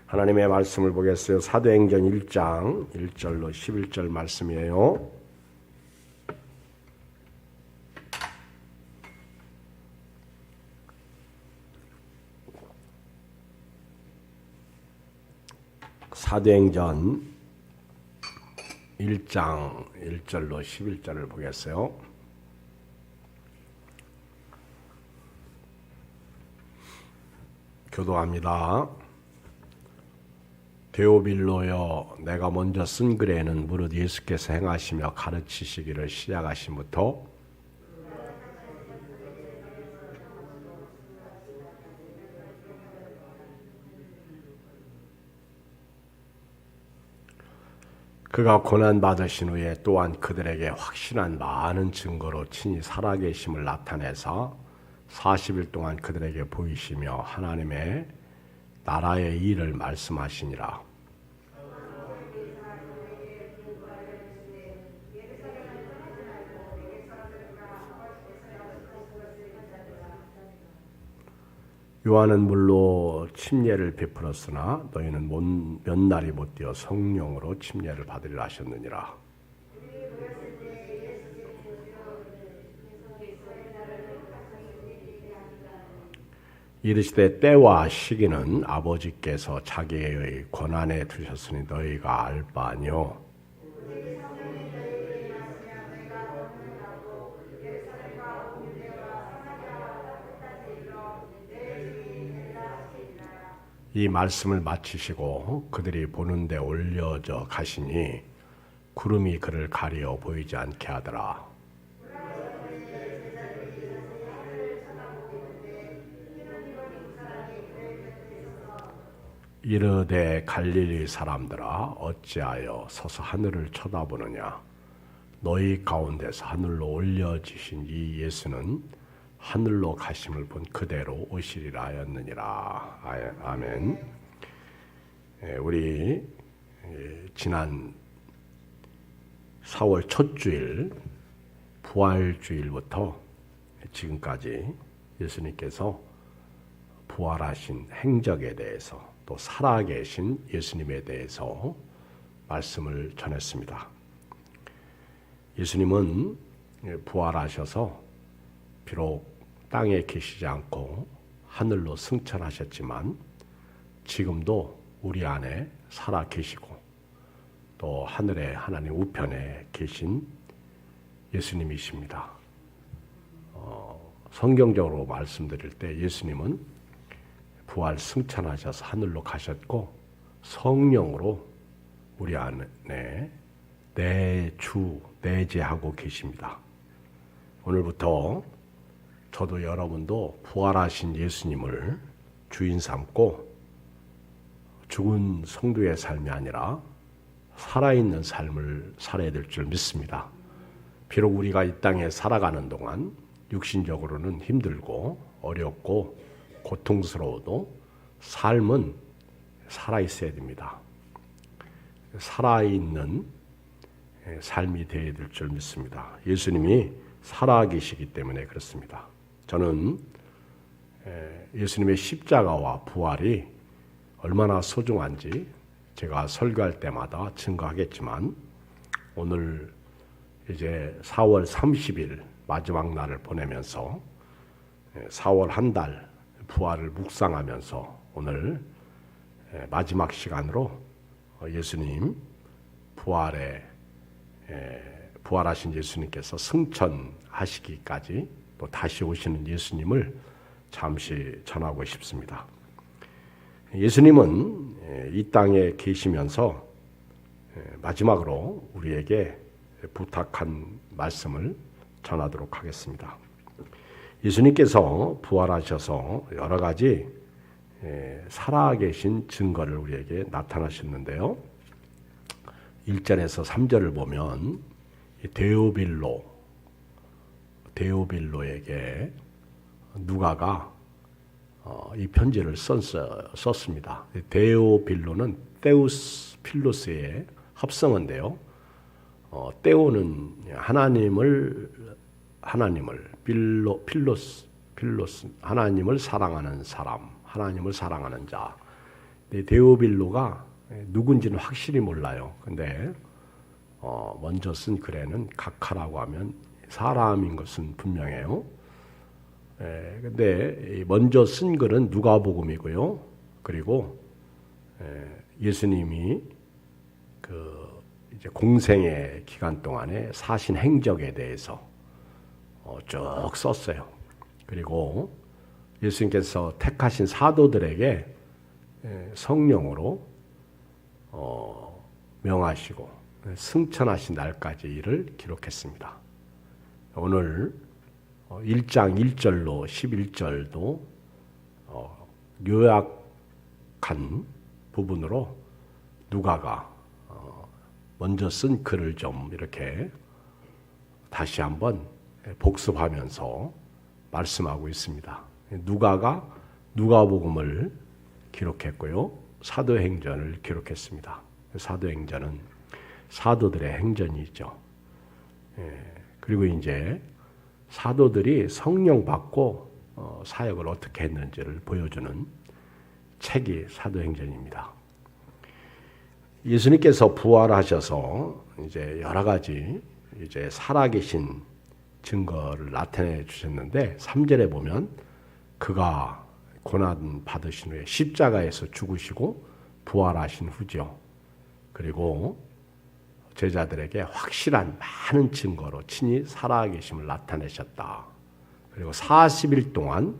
하나님의 말씀을 보겠어요. 사도행전 1장 1절로 11절 말씀이에요. 사도행전 1장 1절로 11절을 보겠어요. 교도합니다. 데오빌로여, 내가 먼저 쓴 글에는 무릇 예수께서 행하시며 가르치시기를 시작하심부터 그가 고난받으신 후에 또한 그들에게 확실한 많은 증거로 친히 살아계심을 나타내사 40일 동안 그들에게 보이시며 하나님의 나라의 일을 말씀하시니라. 요한은 물로 침례를 베풀었으나 너희는 몇 날이 못되어 성령으로 침례를 받으리라 하셨느니라. 이르시되 때와 시기는 아버지께서 자기의 권한에 두셨으니 너희가 알 바 아니요. 이 말씀을 마치시고 그들이 보는 데 올려져 가시니 구름이 그를 가리어 보이지 않게 하더라. 이르되 갈릴리 사람들아, 어찌하여 서서 하늘을 쳐다보느냐? 너희 가운데서 하늘로 올려지신 이 예수는 하늘로 가심을 본 그대로 오시리라 하였느니라. 아멘. 우리 지난 4월 첫 주일 부활주일부터 지금까지 예수님께서 부활하신 행적에 대해서 또 살아계신 예수님에 대해서 말씀을 전했습니다. 예수님은 부활하셔서 비록 땅에 계시지 않고 하늘로 승천하셨지만 지금도 우리 안에 살아 계시고 또 하늘의 하나님 우편에 계신 예수님이십니다. 성경적으로 말씀드릴 때 예수님은 부활 승천하셔서 하늘로 가셨고 성령으로 우리 안에 내재하고 계십니다. 오늘부터 저도 여러분도 부활하신 예수님을 주인 삼고 죽은 성도의 삶이 아니라 살아있는 삶을 살아야 될 줄 믿습니다. 비록 우리가 이 땅에 살아가는 동안 육신적으로는 힘들고 어렵고 고통스러워도 삶은 살아있어야 됩니다. 살아있는 삶이 되어야 될 줄 믿습니다. 예수님이 살아계시기 때문에 그렇습니다. 저는 예수님의 십자가와 부활이 얼마나 소중한지 제가 설교할 때마다 증거하겠지만 오늘 이제 4월 30일 마지막 날을 보내면서 4월 한 달 부활을 묵상하면서 오늘 마지막 시간으로 예수님 부활하신 예수님께서 승천하시기까지 또 다시 오시는 예수님을 잠시 전하고 싶습니다. 예수님은 이 땅에 계시면서 마지막으로 우리에게 부탁한 말씀을 전하도록 하겠습니다. 예수님께서 부활하셔서 여러 가지 살아계신 증거를 우리에게 나타나셨는데요. 1절에서 3절을 보면 데오빌로에게 누가가 이 편지를 썼습니다. 데오빌로는 데우스 필로스의 합성어인데요. 데오는 필로스 하나님을 사랑하는 사람, 하나님을 사랑하는 자. 데오빌로가 누군지는 확실히 몰라요. 근데 먼저 쓴 글에는 각하라고 하면 사람인 것은 분명해요. 근데 먼저 쓴 글은 누가복음이고요. 그리고 예수님이 이제 공생의 기간 동안에 사신 행적에 대해서 쭉 썼어요. 그리고 예수님께서 택하신 사도들에게 성령으로 명하시고 승천하신 날까지 일을 기록했습니다. 오늘 1장 1절로 11절도 요약한 부분으로 누가가 먼저 쓴 글을 좀 이렇게 다시 한번 복습하면서 말씀하고 있습니다. 누가가 누가복음을 기록했고요. 사도행전을 기록했습니다. 사도행전은 사도들의 행전이죠. 그리고 이제 사도들이 성령 받고 사역을 어떻게 했는지를 보여주는 책이 사도행전입니다. 예수님께서 부활하셔서 이제 여러 가지 이제 살아계신 증거를 나타내 주셨는데 3절에 보면 그가 고난 받으신 후에 십자가에서 죽으시고 부활하신 후죠. 그리고 제자들에게 확실한 많은 증거로 친히 살아계심을 나타내셨다. 그리고 40일 동안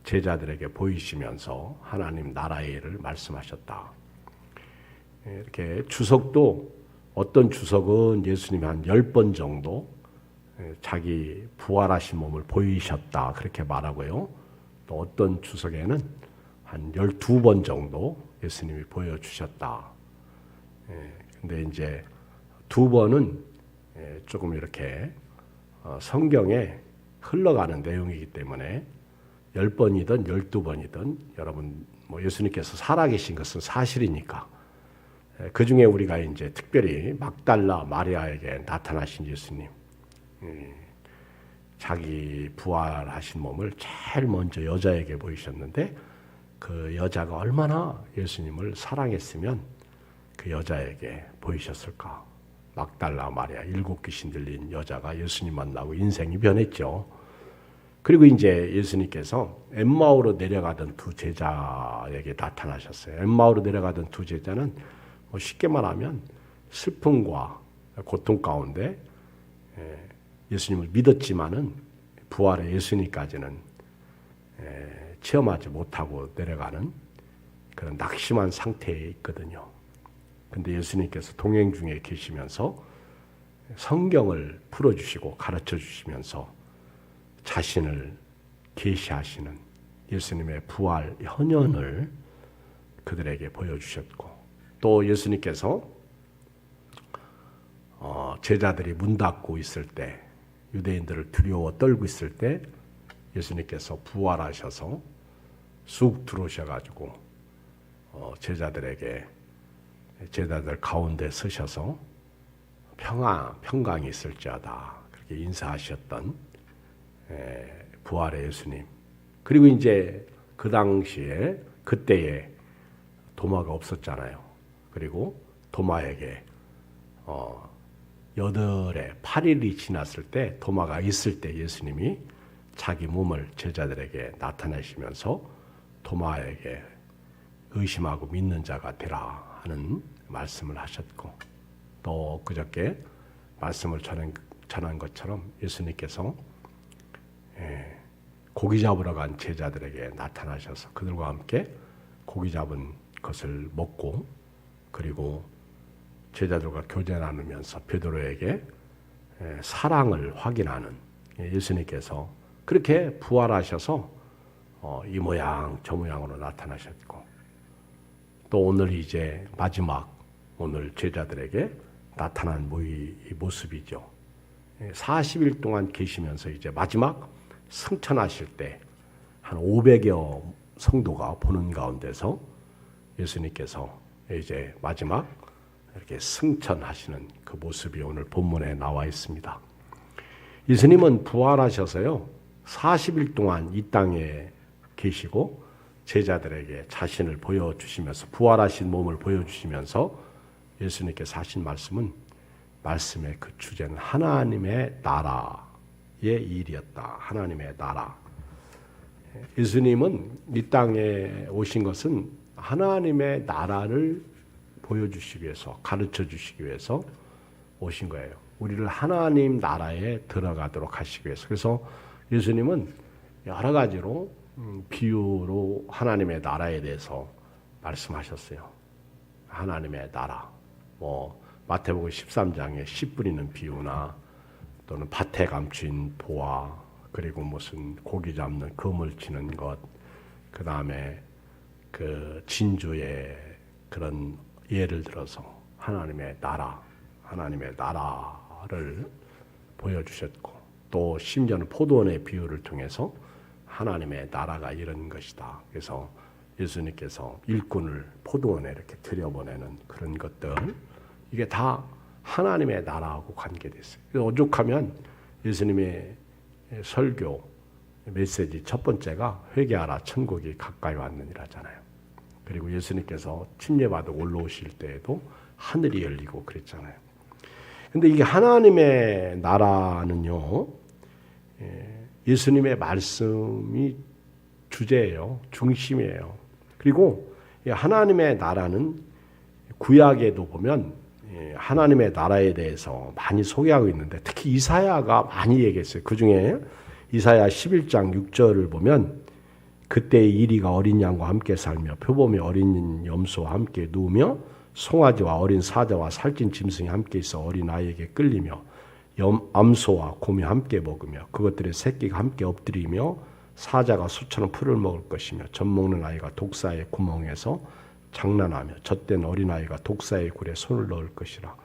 제자들에게 보이시면서 하나님 나라의 일을 말씀하셨다. 이렇게 주석도 어떤 주석은 예수님이 한 10번 정도 자기 부활하신 몸을 보이셨다 그렇게 말하고요. 또 어떤 주석에는 한 12번 정도 예수님이 보여주셨다. 근데 이제 2번은 조금 이렇게 성경에 흘러가는 내용이기 때문에 10번이든 12번이든 여러분 뭐 예수님께서 살아계신 것은 사실이니까 그 중에 우리가 이제 특별히 막달라 마리아에게 나타나신 예수님, 자기 부활하신 몸을 제일 먼저 여자에게 보이셨는데 그 여자가 얼마나 예수님을 사랑했으면 그 여자에게 보이셨을까? 막달라 마리아, 7 귀신 들린 여자가 예수님 만나고 인생이 변했죠. 그리고 이제 예수님께서 엠마오로 내려가던 두 제자에게 나타나셨어요. 엠마오로 내려가던 두 제자는 뭐 쉽게 말하면 슬픔과 고통 가운데 예수님을 믿었지만은 부활의 예수님까지는 체험하지 못하고 내려가는 그런 낙심한 상태에 있거든요. 근데 예수님께서 동행 중에 계시면서 성경을 풀어주시고 가르쳐 주시면서 자신을 계시하시는 예수님의 부활 현현을 그들에게 보여주셨고 또 예수님께서 제자들이 문 닫고 있을 때 유대인들을 두려워 떨고 있을 때 예수님께서 부활하셔서 쑥 들어오셔가지고 제자들 가운데 서셔서 평강이 있을지어다 그렇게 인사하셨던 부활의 예수님. 그리고 이제 그 당시에 그때에 도마가 없었잖아요. 그리고 도마에게 8일이 지났을 때 도마가 있을 때 예수님이 자기 몸을 제자들에게 나타내시면서 도마에게 의심하고 믿는 자가 되라 하는 말씀을 하셨고 또 그저께 말씀을 전한 것처럼 예수님께서 고기 잡으러 간 제자들에게 나타나셔서 그들과 함께 고기 잡은 것을 먹고 그리고 제자들과 교제 나누면서 베드로에게 사랑을 확인하는 예수님께서 그렇게 부활하셔서 이 모양 저 모양으로 나타나셨고 또 오늘 이제 마지막 오늘 제자들에게 나타난 모습이죠. 40일 동안 계시면서 이제 마지막 승천하실 때 한 500여 성도가 보는 가운데서 예수님께서 이제 마지막 이렇게 승천하시는 그 모습이 오늘 본문에 나와 있습니다. 예수님은 부활하셔서요 40일 동안 이 땅에 계시고 제자들에게 자신을 보여주시면서 부활하신 몸을 보여주시면서 예수님께서 하신 말씀은 말씀의 그 주제는 하나님의 나라의 일이었다. 하나님의 나라. 예수님은 이 땅에 오신 것은 하나님의 나라를 보여주시기 위해서, 가르쳐 주시기 위해서 오신 거예요. 우리를 하나님 나라에 들어가도록 하시기 위해서. 그래서 예수님은 여러 가지로 비유로 하나님의 나라에 대해서 말씀하셨어요. 하나님의 나라. 마태복음 13장에 씨 뿌리는 비유나 또는 밭에 감춘 보화, 그리고 무슨 고기 잡는 그물 치는 것, 그 다음에 그 진주의 그런 예를 들어서 하나님의 나라를 보여주셨고, 또 심지어는 포도원의 비유를 통해서 하나님의 나라가 이런 것이다. 그래서 예수님께서 일꾼을 포도원에 이렇게 들여보내는 그런 것들, 이게 다 하나님의 나라하고 관계되어 있어요. 그래서 오죽하면 예수님의 설교 메시지 첫 번째가 회개하라 천국이 가까이 왔느니라잖아요. 그리고 예수님께서 침례받아 올라오실 때에도 하늘이 열리고 그랬잖아요. 근데 이게 하나님의 나라는요, 예수님의 말씀이 주제예요. 중심이에요. 그리고 하나님의 나라는 구약에도 보면 하나님의 나라에 대해서 많이 소개하고 있는데, 특히 이사야가 많이 얘기했어요. 그 중에 이사야 11장 6절을 보면, 그때 이리가 어린 양과 함께 살며 표범이 어린 염소와 함께 누우며 송아지와 어린 사자와 살찐 짐승이 함께 있어 어린 아이에게 끌리며 암소와 곰이 함께 먹으며 그것들의 새끼가 함께 엎드리며 사자가 수처럼 풀을 먹을 것이며 젖 먹는 아이가 독사의 구멍에서 장난하며 젖된 어린아이가 독사의 굴에 손을 넣을 것이라.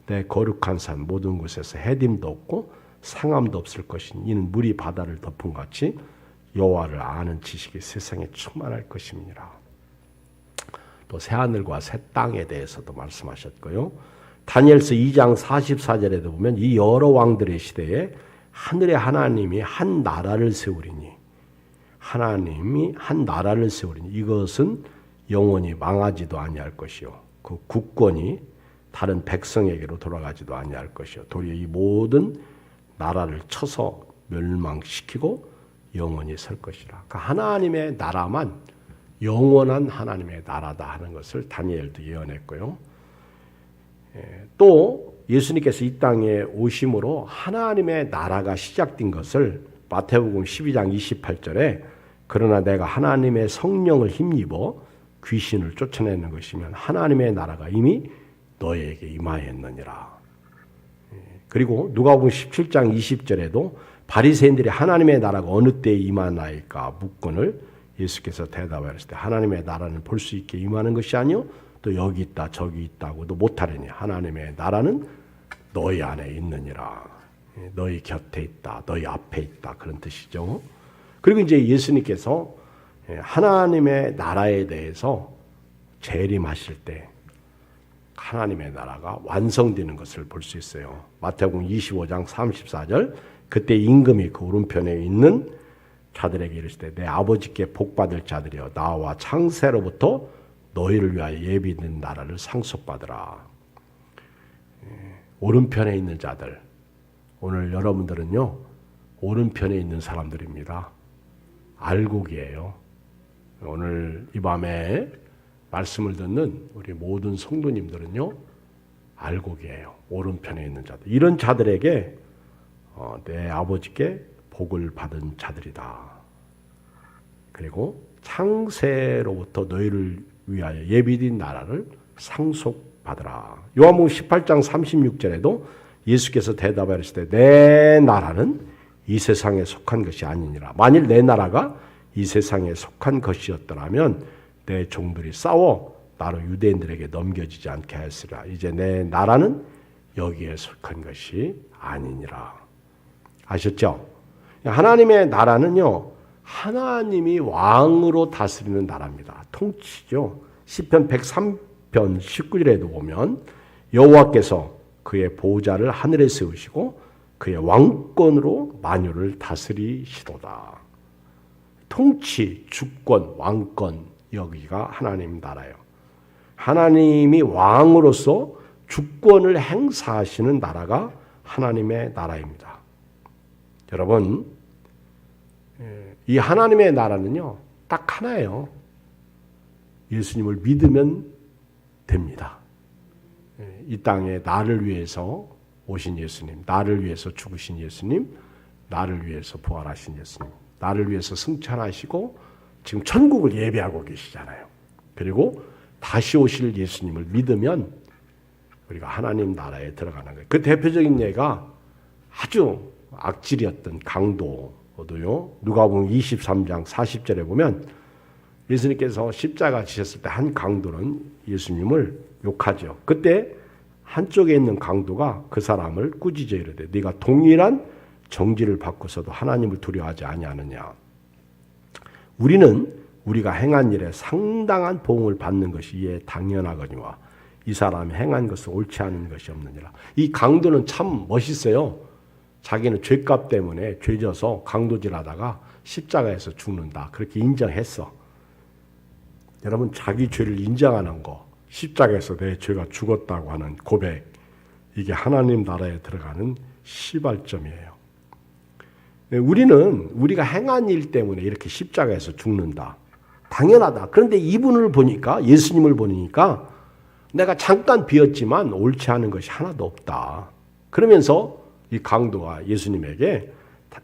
내 거룩한 산 모든 곳에서 해딤도 없고 상함도 없을 것이니 이는 물이 바다를 덮은 같이 여호와를 아는 지식이 세상에 충만할 것임이니라. 또 새하늘과 새 땅에 대해서도 말씀하셨고요. 다니엘서 2장 44절에도 보면 이 여러 왕들의 시대에 하늘의 하나님이 한 나라를 세우리니, 하나님이 한 나라를 세우리니 이것은 영원히 망하지도 아니할 것이요 그 국권이 다른 백성에게로 돌아가지도 아니할 것이요 도리어 이 모든 나라를 쳐서 멸망시키고 영원히 설 것이라. 그러니까 하나님의 나라만 영원한 하나님의 나라다 하는 것을 다니엘도 예언했고요. 또 예수님께서 이 땅에 오심으로 하나님의 나라가 시작된 것을 마태복음 12장 28절에 그러나 내가 하나님의 성령을 힘입어 귀신을 쫓아내는 것이면 하나님의 나라가 이미 너에게 임하였느니라. 그리고 누가복음 17장 20절에도 바리새인들이 하나님의 나라가 어느 때에 임하나이까 묻건을 예수께서 대답하셨을 때 하나님의 나라는 볼 수 있게 임하는 것이 아니요 또 여기 있다 저기 있다고도 못하려니 하나님의 나라는 너희 안에 있느니라. 너희 곁에 있다, 너희 앞에 있다, 그런 뜻이죠. 그리고 이제 예수님께서 하나님의 나라에 대해서 재림하실 때 하나님의 나라가 완성되는 것을 볼 수 있어요. 마태복음 25장 34절 그때 임금이 그 오른편에 있는 자들에게 이르시되 내 아버지께 복받을 자들이여 나와 창세로부터 너희를 위하여 예비된 나라를 상속받으라. 오른편에 있는 자들, 오늘 여러분들은요 오른편에 있는 사람들입니다. 알곡이에요. 오늘 이 밤에 말씀을 듣는 우리 모든 성도님들은요 알곡이에요. 오른편에 있는 자들, 이런 자들에게 내 아버지께 복을 받은 자들이다. 그리고 창세로부터 너희를 위하여 예비된 나라를 상속받으라. 요한복음 18장 36절에도 예수께서 대답하시되 내 나라는 이 세상에 속한 것이 아니니라. 만일 내 나라가 이 세상에 속한 것이었더라면 내 종들이 싸워 나로 유대인들에게 넘겨지지 않게 하였으리라. 이제 내 나라는 여기에 속한 것이 아니니라. 아셨죠? 하나님의 나라는요 하나님이 왕으로 다스리는 나라입니다. 통치죠. 시편 103편 19절에도 보면 여호와께서 그의 보좌를 하늘에 세우시고 그의 왕권으로 만유를 다스리시도다. 통치, 주권, 왕권 여기가 하나님 나라예요. 하나님이 왕으로서 주권을 행사하시는 나라가 하나님의 나라입니다. 여러분, 이 하나님의 나라는요, 딱 하나예요. 예수님을 믿으면 됩니다. 이 땅에 나를 위해서 오신 예수님, 나를 위해서 죽으신 예수님, 나를 위해서 부활하신 예수님, 나를 위해서 승천하시고 지금 천국을 예배하고 계시잖아요. 그리고 다시 오실 예수님을 믿으면 우리가 하나님 나라에 들어가는 거예요. 그 대표적인 예가 아주 악질이었던 강도도요. 누가복음 23장 40절에 보면 예수님께서 십자가 지셨을 때 한 강도는 예수님을 욕하죠. 그때 한쪽에 있는 강도가 그 사람을 꾸짖어 이르되 네가 동일한 정죄를 받고서도 하나님을 두려워하지 아니하느냐. 우리는 우리가 행한 일에 상당한 보응을 받는 것이 이에 당연하거니와 이 사람이 행한 것은 옳지 않은 것이 없느니라. 이 강도는 참 멋있어요. 자기는 죄값 때문에 죄져서 강도질하다가 십자가에서 죽는다. 그렇게 인정했어. 여러분, 자기 죄를 인정하는 거, 십자가에서 내 죄가 죽었다고 하는 고백, 이게 하나님 나라에 들어가는 시발점이에요. 우리는 우리가 행한 일 때문에 이렇게 십자가에서 죽는다. 당연하다. 그런데 이분을 보니까, 예수님을 보니까 내가 잠깐 비었지만 옳지 않은 것이 하나도 없다. 그러면서 이 강도가 예수님에게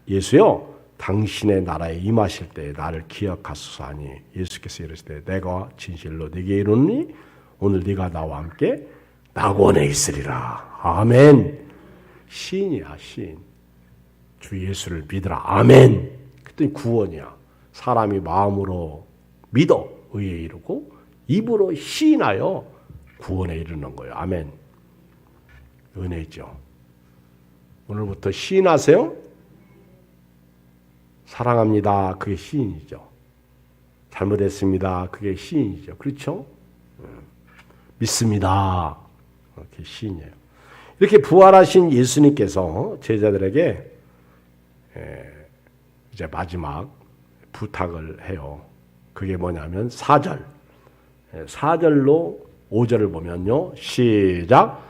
예수여 당신의 나라에 임하실 때 나를 기억하소서 하니 예수께서 이르시되 내가 진실로 네게 이르노니 오늘 네가 나와 함께 낙원에 있으리라. 아멘. 시인이야, 시인. 주 예수를 믿으라. 아멘. 그랬더니 구원이야. 사람이 마음으로 믿어 의에 이르고 입으로 시인하여 구원에 이르는 거예요. 아멘. 은혜죠. 오늘부터 시인하세요. 사랑합니다. 그게 시인이죠. 잘못했습니다. 그게 시인이죠. 그렇죠? 믿습니다. 그게 시인이에요. 이렇게 부활하신 예수님께서 제자들에게 이제 마지막 부탁을 해요. 그게 뭐냐면 4절. 4절로 5절을 보면요. 시작.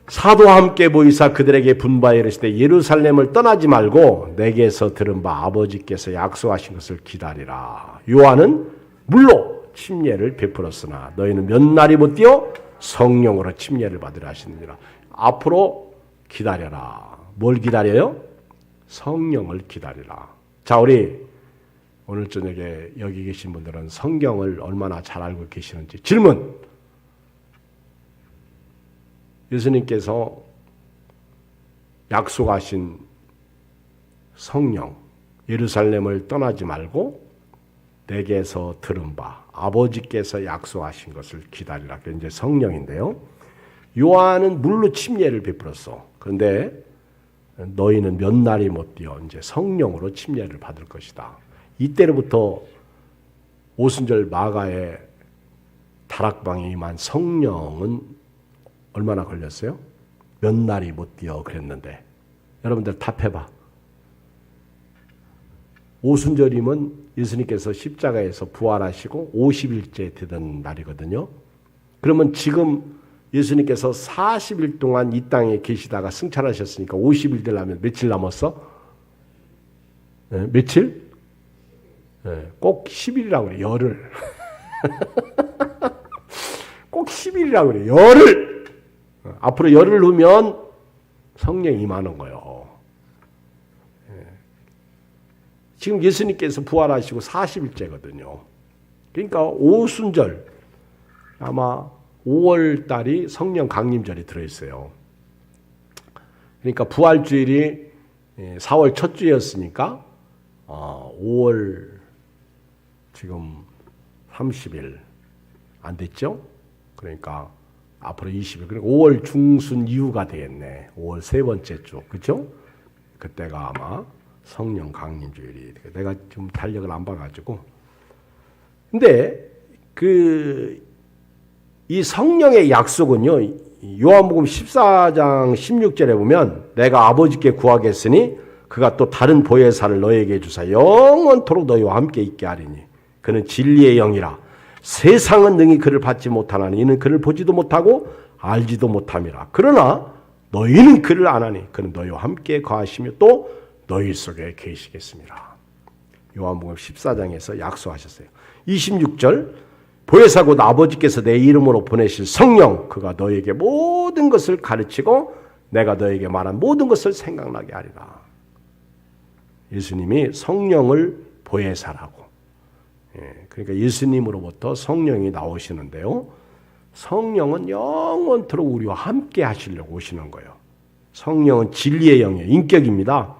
사도와 함께 보이사 그들에게 분바에 이르시되 예루살렘을 떠나지 말고 내게서 들은 바 아버지께서 약속하신 것을 기다리라. 요한은 물로 침례를 베풀었으나 너희는 몇 날이 못 뛰어 성령으로 침례를 받으라 하시느니라. 앞으로 기다려라. 뭘 기다려요? 성령을 기다리라. 자, 우리 오늘 저녁에 여기 계신 분들은 성경을 얼마나 잘 알고 계시는지 질문. 예수님께서 약속하신 성령, 예루살렘을 떠나지 말고 내게서 들은 바 아버지께서 약속하신 것을 기다리라. 그게 이제 성령인데요. 요한은 물로 침례를 베풀었어. 그런데 너희는 몇 날이 못 뛰어 이제 성령으로 침례를 받을 것이다. 이때로부터 오순절 마가의 다락방에 임한 성령은 얼마나 걸렸어요? 몇 날이 못 뛰어 그랬는데 여러분들 답해봐. 오순절이면 예수님께서 십자가에서 부활하시고 50일째 되던 날이거든요. 그러면 지금 예수님께서 40일 동안 이 땅에 계시다가 승천하셨으니까 50일 되려면 며칠 남았어? 네, 며칠? 네, 꼭 10일이라고 그래. 열흘. 꼭 10일이라고 그래. 열흘. 앞으로 열흘 후면 성령이 임하는 거예요. 지금 예수님께서 부활하시고 40일째거든요. 그러니까 오순절 아마 5월 달이 성령 강림절이 들어있어요. 그러니까 부활주일이 4월 첫 주였으니까 5월 지금 30일 안 됐죠? 그러니까 앞으로 20일, 그리고 5월 중순 이후가 되겠네. 5월 세 번째 주, 그렇죠? 그때가 아마 성령 강림주일이. 내가 지금 달력을 안 봐가지고. 근데 이 성령의 약속은요. 요한복음 14장 16절에 보면 내가 아버지께 구하겠으니 그가 또 다른 보혜사를 너에게 주사 영원토록 너희와 함께 있게 하리니 그는 진리의 영이라. 세상은 능히 그를 받지 못하나니 이는 그를 보지도 못하고 알지도 못함이라. 그러나 너희는 그를 아나니 그는 너희와 함께 거하시며 또 너희 속에 계시겠습니다. 요한복음 14장에서 약속하셨어요. 26절 보혜사 곧 아버지께서 내 이름으로 보내실 성령 그가 너희에게 모든 것을 가르치고 내가 너희에게 말한 모든 것을 생각나게 하리라. 예수님이 성령을 보혜사라고. 그러니까 예수님으로부터 성령이 나오시는데요. 성령은 영원토록 우리와 함께 하시려고 오시는 거예요. 성령은 진리의 영이에요. 인격입니다.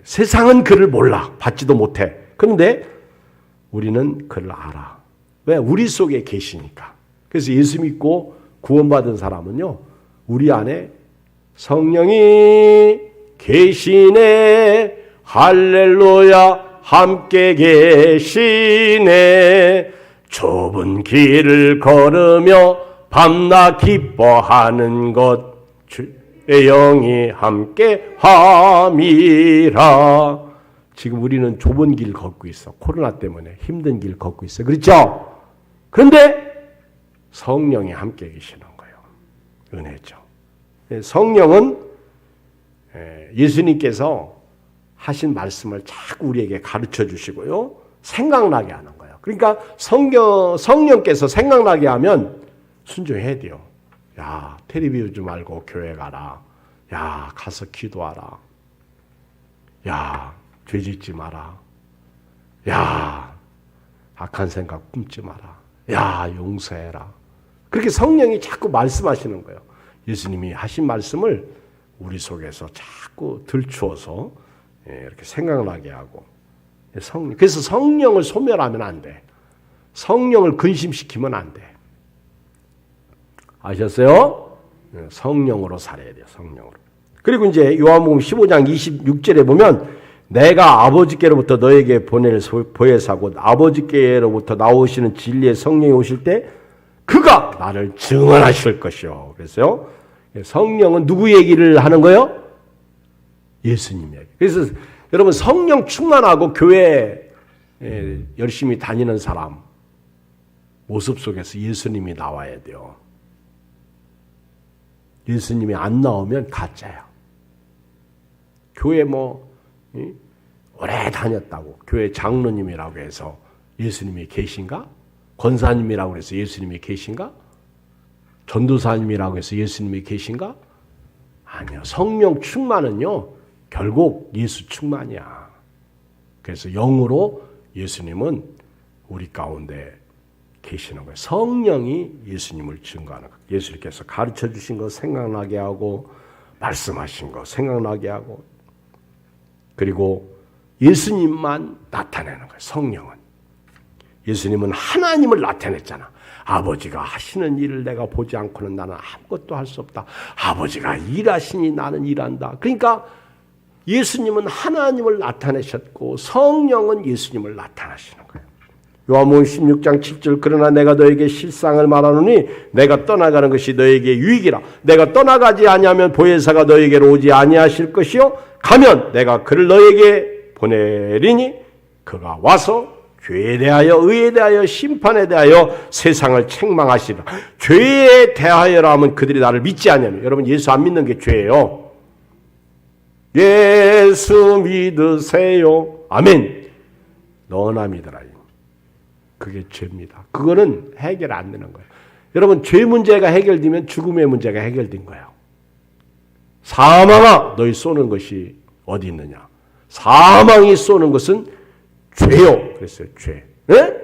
세상은 그를 몰라. 받지도 못해. 그런데 우리는 그를 알아. 왜? 우리 속에 계시니까. 그래서 예수 믿고 구원받은 사람은요. 우리 안에 성령이 계시네. 할렐루야. 함께 계시네. 좁은 길을 걸으며 밤낮 기뻐하는 것 주의 영이 함께 함이라. 지금 우리는 좁은 길 걷고 있어. 코로나 때문에 힘든 길 걷고 있어. 그렇죠? 그런데 성령이 함께 계시는 거예요. 은혜죠. 성령은 예수님께서 하신 말씀을 자꾸 우리에게 가르쳐 주시고요. 생각나게 하는 거예요. 그러니까 성령께서 생각나게 하면 순종해야 돼요. 야, 텔레비 보지 말고 교회 가라. 야, 가서 기도하라. 야, 죄 짓지 마라. 야, 악한 생각 품지 마라. 야, 용서해라. 그렇게 성령이 자꾸 말씀하시는 거예요. 예수님이 하신 말씀을 우리 속에서 자꾸 들추어서 이렇게 생각나게 하고. 그래서 성령을 소멸하면 안 돼. 성령을 근심시키면 안 돼. 아셨어요? 성령으로 살아야 돼요. 성령으로. 그리고 이제 요한복음 15장 26절에 보면 내가 아버지께로부터 너에게 보낼 보혜사고 아버지께로부터 나오시는 진리의 성령이 오실 때 그가 나를 증언하실 것이요. 그래서요. 성령은 누구 얘기를 하는 거예요? 예수님 얘기. 그래서 여러분 성령 충만하고 교회 열심히 다니는 사람 모습 속에서 예수님이 나와야 돼요. 예수님이 안 나오면 가짜야. 교회 오래 다녔다고 교회 장로님이라고 해서 예수님이 계신가? 권사님이라고 해서 예수님이 계신가? 전도사님이라고 해서 예수님이 계신가? 아니요. 성령 충만은요. 결국 예수 충만이야. 그래서 영으로 예수님은 우리 가운데 계시는 거예요. 성령이 예수님을 증거하는 거예요. 예수님께서 가르쳐 주신 거 생각나게 하고 말씀하신 거 생각나게 하고 그리고 예수님만 나타내는 거예요. 성령은. 예수님은 하나님을 나타냈잖아. 아버지가 하시는 일을 내가 보지 않고는 나는 아무것도 할 수 없다. 아버지가 일하시니 나는 일한다. 그러니까 예수님은 하나님을 나타내셨고 성령은 예수님을 나타나시는 거예요. 요한복음 16장 7절 그러나 내가 너에게 실상을 말하노니 내가 떠나가는 것이 너에게 유익이라. 내가 떠나가지 아니하면 보혜사가 너에게로 오지 아니하실 것이요 가면 내가 그를 너에게 보내리니 그가 와서 죄에 대하여 의에 대하여 심판에 대하여 세상을 책망하시리라. 죄에 대하여라 하면 그들이 나를 믿지 않으면 여러분 예수 안 믿는 게 죄예요. 예수 믿으세요. 아멘. 너나 믿으라. 그게 죄입니다. 그거는 해결 안 되는 거예요. 여러분 죄 문제가 해결되면 죽음의 문제가 해결된 거예요. 사망아 너희 쏘는 것이 어디 있느냐. 사망이 쏘는 것은 죄요. 그랬어요. 죄. 네?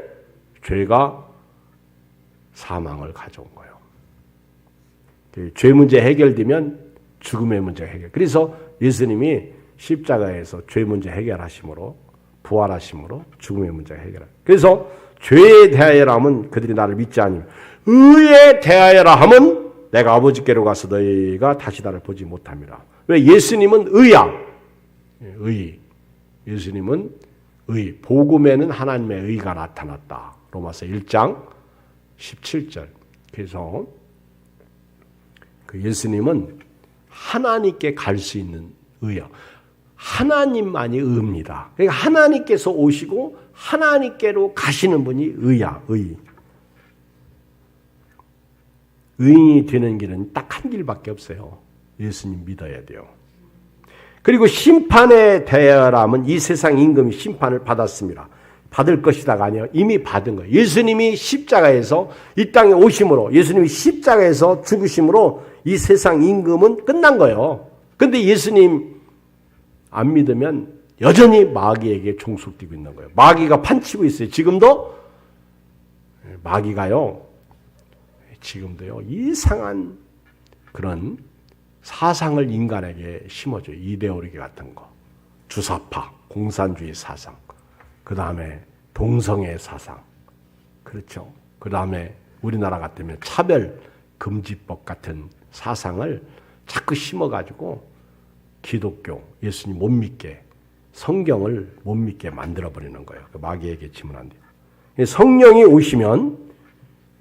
죄가 사망을 가져온 거예요. 죄 문제 해결되면 죽음의 문제 해결. 그래서 예수님이 십자가에서 죄 문제 해결하심으로 부활하심으로 죽음의 문제 해결합니다. 그래서 죄에 대하여라 하면 그들이 나를 믿지 않으면 의에 대하여라 하면 내가 아버지께로 가서 너희가 다시 나를 보지 못함이라. 왜? 예수님은 의야. 의. 예수님은 의. 복음에는 하나님의 의가 나타났다. 로마서 1장 17절. 그래서 그 예수님은 하나님께 갈 수 있는 의요. 하나님만이 의입니다. 그러니까 하나님께서 오시고 하나님께로 가시는 분이 의야, 의. 의인이 되는 길은 딱 한 길밖에 없어요. 예수님 믿어야 돼요. 그리고 심판에 대하라면 이 세상 임금이 심판을 받았습니다. 받을 것이다가 아니에요. 이미 받은 거예요. 예수님이 십자가에서 이 땅에 오심으로, 예수님이 십자가에서 죽으심으로 이 세상 임금은 끝난 거예요. 근데 예수님 안 믿으면 여전히 마귀에게 종속되고 있는 거예요. 마귀가 판치고 있어요. 지금도 마귀가요. 지금도요. 이상한 그런 사상을 인간에게 심어줘요. 이데올로기 같은 거. 주사파, 공산주의 사상. 그 다음에 동성애 사상. 그렇죠. 그 다음에 우리나라 같으면 차별금지법 같은 사상을 자꾸 심어가지고 기독교, 예수님 못 믿게, 성경을 못 믿게 만들어버리는 거예요. 마귀에게 지면 안 돼요. 성령이 오시면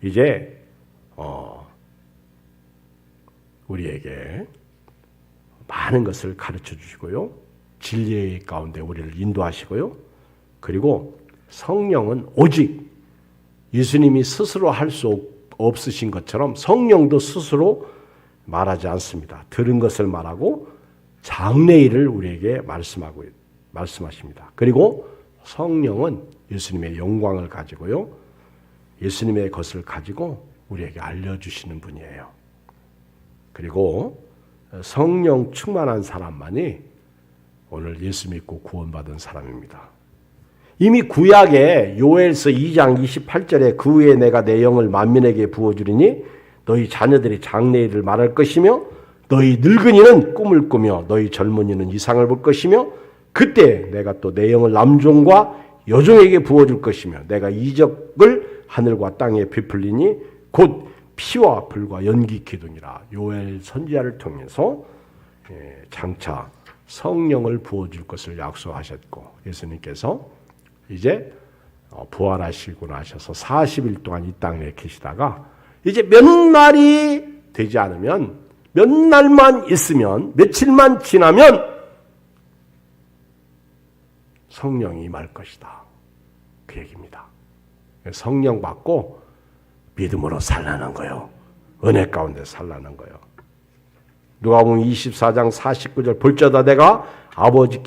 이제 우리에게 많은 것을 가르쳐 주시고요. 진리의 가운데 우리를 인도하시고요. 그리고 성령은 오직 예수님이 스스로 할 수 없으신 것처럼 성령도 스스로 말하지 않습니다. 들은 것을 말하고 장래일을 우리에게 말씀하십니다. 그리고 성령은 예수님의 영광을 가지고요. 예수님의 것을 가지고 우리에게 알려주시는 분이에요. 그리고 성령 충만한 사람만이 오늘 예수 믿고 구원받은 사람입니다. 이미 구약에 요엘서 2장 28절에 그 후에 내가 내 영을 만민에게 부어주리니 너희 자녀들이 장래일을 말할 것이며 너희 늙은이는 꿈을 꾸며 너희 젊은이는 이상을 볼 것이며 그때 내가 또 내 영을 남종과 여종에게 부어줄 것이며 내가 이적을 하늘과 땅에 베풀리니 곧 피와 불과 연기 기둥이라. 요엘 선지자를 통해서 장차 성령을 부어줄 것을 약속하셨고 예수님께서 이제 부활하시고 나셔서 40일 동안 이 땅에 계시다가 이제 몇 날이 되지 않으면 몇 날만 있으면 며칠만 지나면 성령이 임할 것이다. 그 얘기입니다. 성령 받고 믿음으로 살라는 거예요. 은혜 가운데 살라는 거예요. 누가복음 24장 49절 볼지어다 내가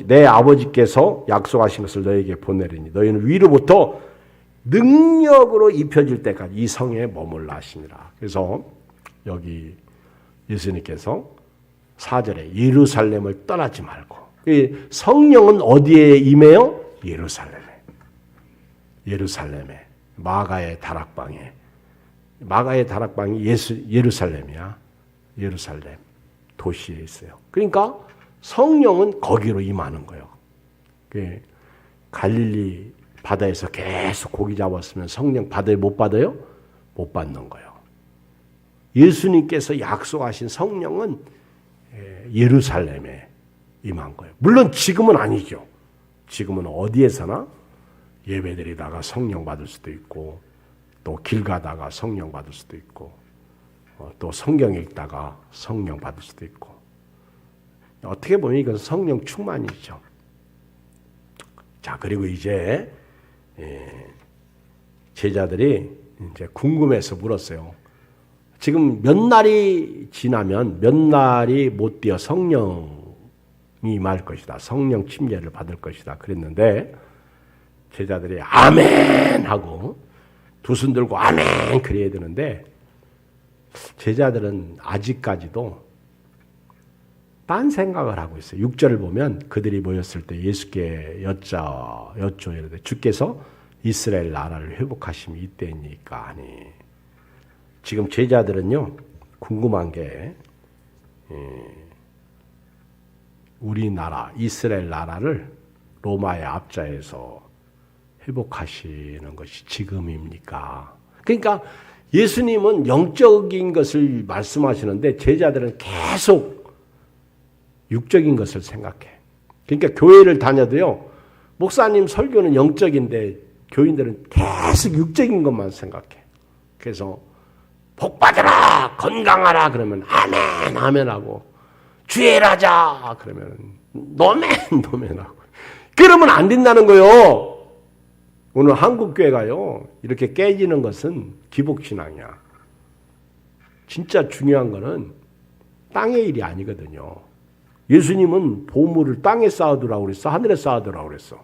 내 아버지께서 약속하신 것을 너에게 보내리니 너희는 위로부터 능력으로 입혀질 때까지 이 성에 머물라 하시니라. 그래서 여기 예수님께서 4절에 예루살렘을 떠나지 말고 성령은 어디에 임해요? 예루살렘에 마가의 다락방에 마가의 다락방이 예루살렘이야. 예루살렘 도시에 있어요. 그러니까 성령은 거기로 임하는 거예요. 갈릴리 바다에서 계속 고기 잡았으면 성령 받아요? 못 받아요? 못 받는 거예요. 예수님께서 약속하신 성령은 예루살렘에 임한 거예요. 물론 지금은 아니죠. 지금은 어디에서나 예배드리다가 성령 받을 수도 있고 또 길 가다가 성령 받을 수도 있고 또 성경 읽다가 성령 받을 수도 있고 어떻게 보면 이건 성령 충만이죠. 자, 그리고 이제 제자들이 이제 궁금해서 물었어요. 지금 몇 날이 지나면 몇 날이 못 되어 성령이 임할 것이다. 성령 침례를 받을 것이다. 그랬는데 제자들이 아멘 하고 두 손 들고 아멘 그래야 되는데 제자들은 아직까지도 딴 생각을 하고 있어요. 6절을 보면 그들이 모였을 때 예수께 여쭈어 이르되 주께서 이스라엘 나라를 회복하심이 이때이니까 하니. 지금 제자들은요 궁금한 게 우리나라 이스라엘 나라를 로마의 압자에서 회복하시는 것이 지금입니까? 그러니까 예수님은 영적인 것을 말씀하시는데 제자들은 계속 육적인 것을 생각해. 그러니까 교회를 다녀도요 목사님 설교는 영적인데 교인들은 계속 육적인 것만 생각해. 그래서 복 받으라 건강하라 그러면 아멘 아멘 하고 주의하자. 그러면 노멘하고. 그러면 안 된다는 거요. 오늘 한국교회가요, 이렇게 깨지는 것은 기복신앙이야. 진짜 중요한 거는 땅의 일이 아니거든요. 예수님은 보물을 땅에 쌓아두라고 그랬어? 하늘에 쌓아두라고 그랬어?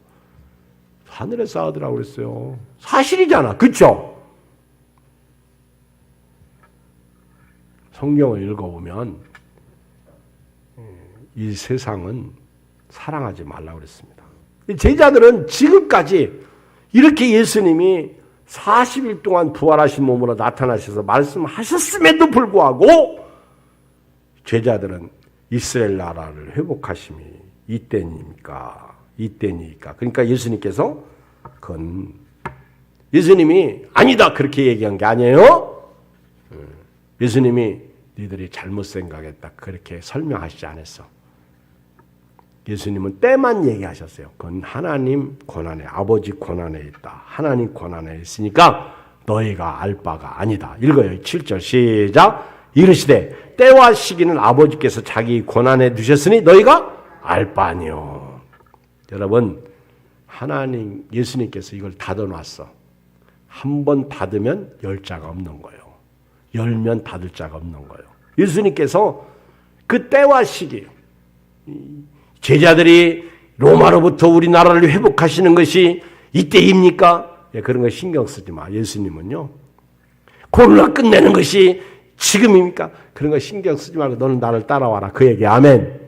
하늘에 쌓아두라고 그랬어요. 사실이잖아. 그쵸? 성경을 읽어보면 이 세상은 사랑하지 말라고 그랬습니다. 제자들은 지금까지 이렇게 예수님이 40일 동안 부활하신 몸으로 나타나셔서 말씀하셨음에도 불구하고 제자들은 이스라엘 나라를 회복하심이 이때니까. 그러니까 예수님께서 그건 예수님이 아니다 그렇게 얘기한 게 아니에요. 예수님이 니들이 잘못 생각했다 그렇게 설명하시지 않았어. 예수님은 때만 얘기하셨어요. 그건 하나님 권한에, 아버지 권한에 있다. 하나님 권한에 있으니까 너희가 알 바가 아니다. 읽어요. 7절 시작. 이르시되 때와 시기는 아버지께서 자기 권한에 두셨으니 너희가 알 바 아니요. 여러분, 하나님 예수님께서 이걸 닫아놨어. 한 번 닫으면 열 자가 없는 거예요. 열면 닫을 자가 없는 거예요. 예수님께서 그 때와 시기, 제자들이 로마로부터 우리나라를 회복하시는 것이 이때입니까? 그런 거 신경 쓰지 마. 예수님은요. 코로나 끝내는 것이 지금입니까? 그런 거 신경 쓰지 말고 너는 나를 따라와라. 그 얘기. 아멘.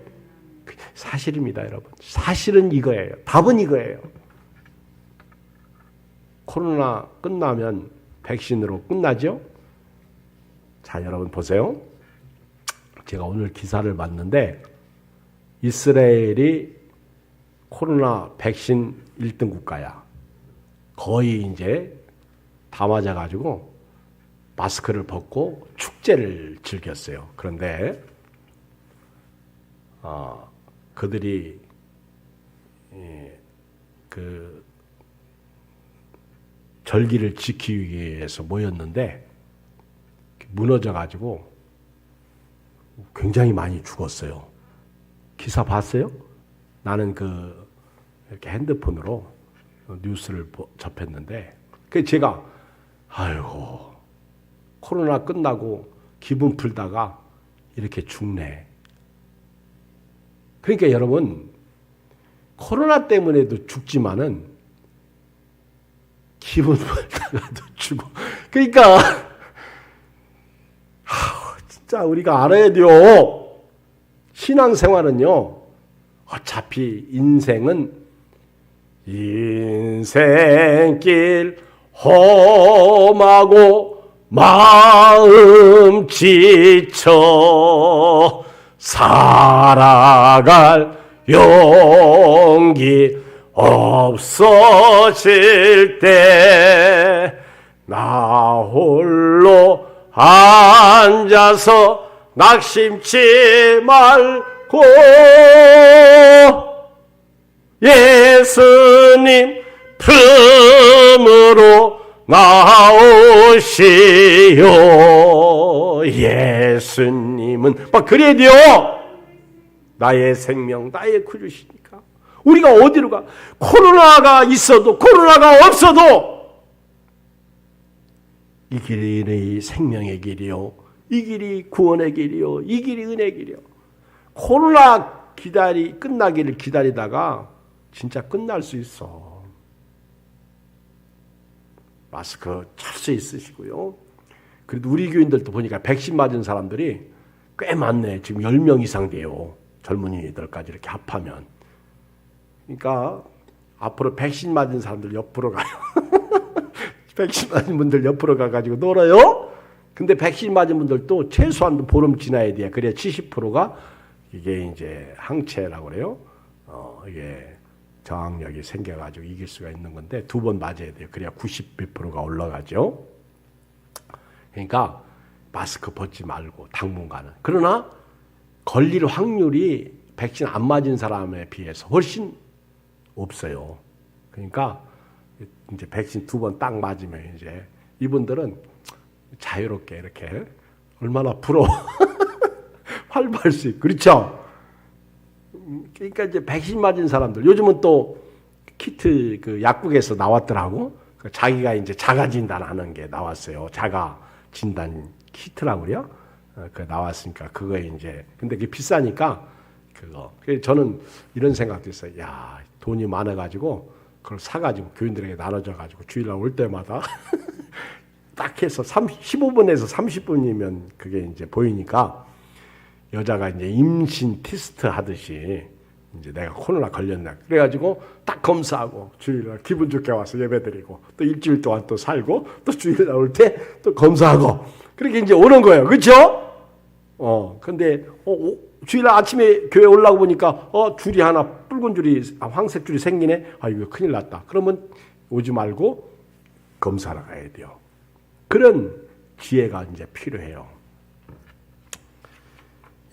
사실입니다, 여러분. 사실은 이거예요. 답은 이거예요. 코로나 끝나면 백신으로 끝나죠? 자, 여러분 보세요. 제가 오늘 기사를 봤는데 이스라엘이 코로나 백신 1등 국가야. 거의 이제 다 맞아가지고 마스크를 벗고 축제를 즐겼어요. 그런데 그들이 그 절기를 지키기 위해서 모였는데 무너져가지고 굉장히 많이 죽었어요. 기사 봤어요? 나는 이렇게 핸드폰으로 뉴스를 접했는데, 제가, 아이고, 코로나 끝나고 기분 풀다가 이렇게 죽네. 그러니까 여러분, 코로나 때문에도 죽지만은 기분 풀다가도 죽어. 그러니까, 진짜 우리가 알아야 돼요. 신앙생활은요, 어차피 인생은 인생길 험하고 마음 지쳐 살아갈 용기 없어질 때 나 홀로 앉아서 낙심치 말고 예수님 품으로 나오시오. 예수님은 막 그래야 돼요. 나의 생명, 나의 구주시니까. 우리가 어디로 가? 코로나가 있어도 코로나가 없어도 이 길이 생명의 길이요, 이 길이 구원의 길이요, 이 길이 은혜의 길이요. 코로나 끝나기를 기다리다가 진짜 끝날 수 있어. 마스크 철저히 쓰시고요. 그래도 우리 교인들도 보니까 백신 맞은 사람들이 꽤 많네. 지금 10명 이상 돼요. 젊은이들까지 이렇게 합하면. 그러니까 앞으로 백신 맞은 사람들 옆으로 가요. 백신 맞은 분들 옆으로 가가지고 놀아요. 근데 백신 맞은 분들도 최소한 보름 지나야 돼요. 그래야 70%가 이게 이제 항체라고 그래요. 이게 저항력이 생겨가지고 이길 수가 있는 건데 2번 맞아야 돼요. 그래야 90%가 올라가죠. 그러니까 마스크 벗지 말고 당분간은. 그러나 걸릴 확률이 백신 안 맞은 사람에 비해서 훨씬 없어요. 그러니까 이제 백신 2번 딱 맞으면 이제 이분들은 자유롭게 이렇게 얼마나 부러워. 활발할 수 있고. 그렇죠? 그러니까 이제 백신 맞은 사람들 요즘은 또 키트 그 약국에서 나왔더라고. 자기가 이제 자가 진단하는 게 나왔어요. 자가 진단 키트라고 그래요. 그 나왔으니까 그거에 이제 근데 그게 비싸니까 그거. 그래서 저는 이런 생각도 있어요. 야, 돈이 많아가지고 그걸 사가지고 교인들에게 나눠줘가지고 주일날 올 때마다 딱 해서 15분에서 30분이면 그게 이제 보이니까 여자가 이제 임신 테스트 하듯이 이제 내가 코로나 걸렸나 그래가지고 딱 검사하고 주일날 기분 좋게 와서 예배드리고 또 일주일 동안 또 살고 또 주일날 올 때 또 검사하고 그렇게 이제 오는 거예요. 그렇죠? 근데 주일날 아침에 교회 올라고 보니까 줄이 하나 붉은 줄이 황색 줄이 생기네. 아 이거 큰일 났다. 그러면 오지 말고 검사하러 가야 돼요. 그런 지혜가 이제 필요해요.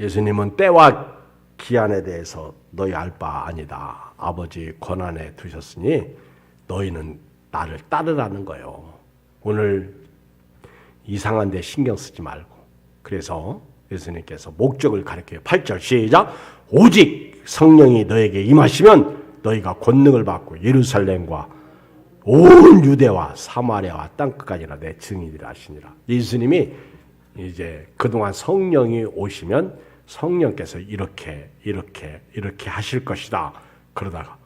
예수님은 때와 기한에 대해서 너희 알 바 아니다. 아버지 권한에 두셨으니 너희는 나를 따르라는 거예요. 오늘 이상한 데 신경 쓰지 말고. 그래서 예수님께서 목적을 가르쳐요. 8절 시작. 오직 성령이 너에게 임하시면 너희가 권능을 받고 예루살렘과 온 유대와 사마리아와 땅끝까지나 내 증인이라 하시니라. 예수님이 이제 그동안 성령이 오시면 성령께서 이렇게 하실 것이다. 그러다가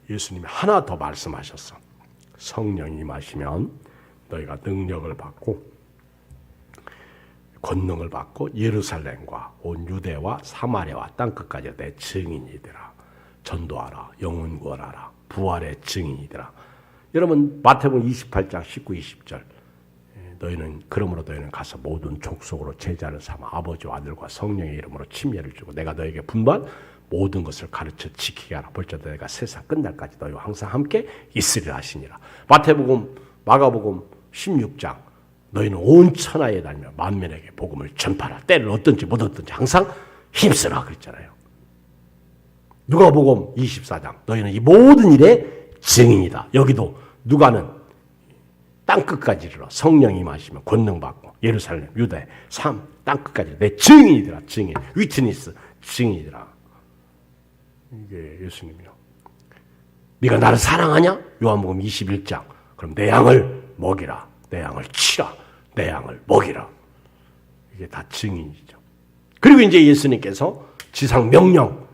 예수님이 하나 더 말씀하셨어. 성령이 임하시면 너희가 능력을 받고 권능을 받고 예루살렘과 온 유대와 사마리아와 땅끝까지 내 증인이더라. 전도하라. 영혼 구원하라. 부활의 증인이더라. 여러분 마태복음 28장 19, 20절 너희는 그러므로 너희는 가서 모든 족속으로 제자를 삼아 아버지와 아들과 성령의 이름으로 침례를 주고 내가 너에게 분부한 모든 것을 가르쳐 지키게 하라. 볼지어다 내가 세상 끝날까지 너희와 항상 함께 있으리라 하시니라. 마태복음 마가복음 16장 너희는 온 천하에 다니며 만민에게 복음을 전파하라. 때를 얻든지 못 얻든지 항상 힘쓰라 그랬잖아요. 누가복음 24장 너희는 이 모든 일의 증인이다. 여기도 누가는 땅끝까지 이르러 성령이 임하시면 권능 받고 예루살렘, 유대, 삶 땅끝까지 내 증인이더라. 증인, 위트니스 증인이더라. 이게 예수님이요. 네가 나를 사랑하냐? 요한복음 21장. 그럼 내 양을 먹이라. 내 양을 치라. 내 양을 먹이라. 이게 다 증인이죠. 그리고 이제 예수님께서 지상 명령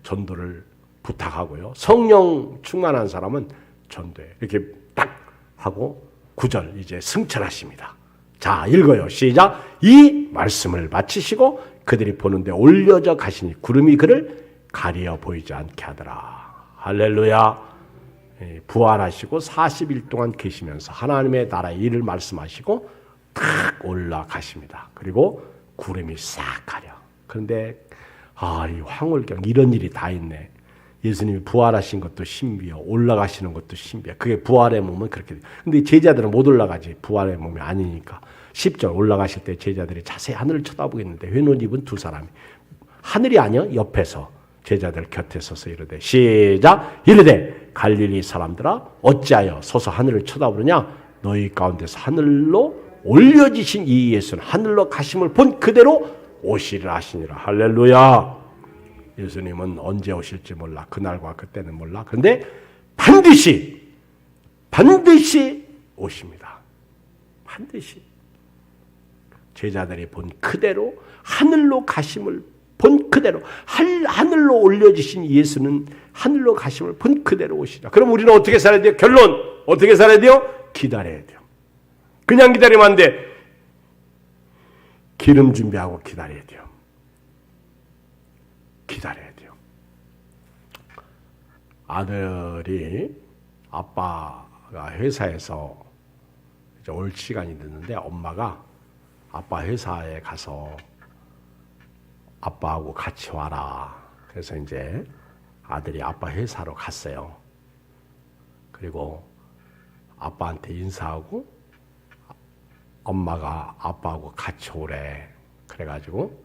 전도를 부탁하고요. 성령 충만한 사람은 전도해. 이렇게 딱 하고 9절 이제 승천하십니다. 자, 읽어요. 시작. 이 말씀을 마치시고 그들이 보는데 올려져 가시니 구름이 그를 가리어 보이지 않게 하더라. 할렐루야. 부활하시고 40일 동안 계시면서 하나님의 나라의 일을 말씀하시고 탁 올라가십니다. 그리고 구름이 싹 가려. 그런데 이 황홀경 이런 일이 다 있네. 예수님이 부활하신 것도 신비요. 올라가시는 것도 신비야. 그게 부활의 몸은 그렇게 돼. 근데 제자들은 못 올라가지. 부활의 몸이 아니니까. 10절 올라가실 때 제자들이 자세히 하늘을 쳐다보겠는데 회옷 입은 두 사람이 하늘이 아니야. 옆에서 제자들 곁에 서서 이르되 시작. 이르되 갈릴리 사람들아 어찌하여 서서 하늘을 쳐다보느냐. 너희 가운데서 하늘로 올려지신 이 예수는 하늘로 가심을 본 그대로 오시리라 하시니라. 할렐루야. 예수님은 언제 오실지 몰라. 그날과 그때는 몰라. 그런데 반드시 오십니다. 반드시. 제자들이 본 그대로 하늘로 가심을 본 그대로 하늘로 올려지신 예수는 하늘로 가심을 본 그대로 오시라. 그럼 우리는 어떻게 살아야 돼요? 결론 어떻게 살아야 돼요? 기다려야 돼요. 그냥 기다리면 안 돼. 기름 준비하고 기다려야 돼요. 기다려야 돼요. 아들이 아빠가 회사에서 이제 올 시간이 됐는데 엄마가 아빠 회사에 가서 아빠하고 같이 와라. 그래서 이제 아들이 아빠 회사로 갔어요. 그리고 아빠한테 인사하고 엄마가 아빠하고 같이 오래. 그래가지고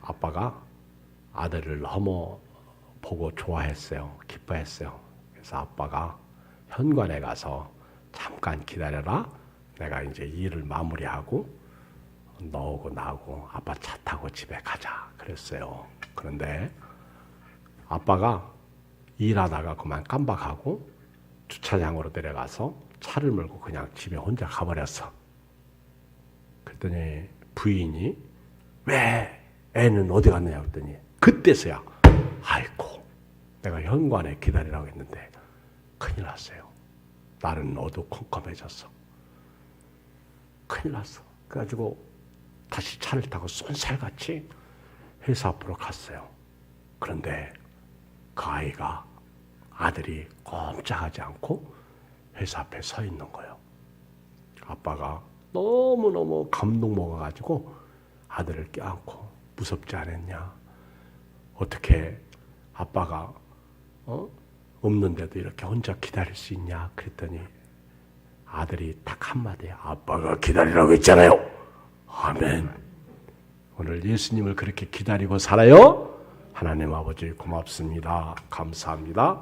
아빠가 아들을 너무 보고 좋아했어요. 기뻐했어요. 그래서 아빠가 현관에 가서 잠깐 기다려라. 내가 이제 일을 마무리하고 너하고 나하고 아빠 차 타고 집에 가자. 그랬어요. 그런데 아빠가 일하다가 그만 깜박하고 주차장으로 내려가서 차를 몰고 그냥 집에 혼자 가버렸어. 그랬더니 부인이 왜 애는 어디 갔느냐 그랬더니 그때서야 아이고 내가 현관에 기다리라고 했는데 큰일 났어요. 날은 어두컴컴해졌어. 큰일 났어. 그래가지고 다시 차를 타고 쏜살같이 회사 앞으로 갔어요. 그런데 그 아이가 아들이 꼼짝하지 않고 회사 앞에 서 있는 거예요. 아빠가 너무너무 감동 먹어가지고 아들을 껴안고 무섭지 않았냐? 어떻게 아빠가 없는데도 이렇게 혼자 기다릴 수 있냐? 그랬더니 아들이 딱 한마디 아빠가 기다리라고 했잖아요. 아멘. 오늘 예수님을 그렇게 기다리고 살아요? 하나님 아버지 고맙습니다. 감사합니다.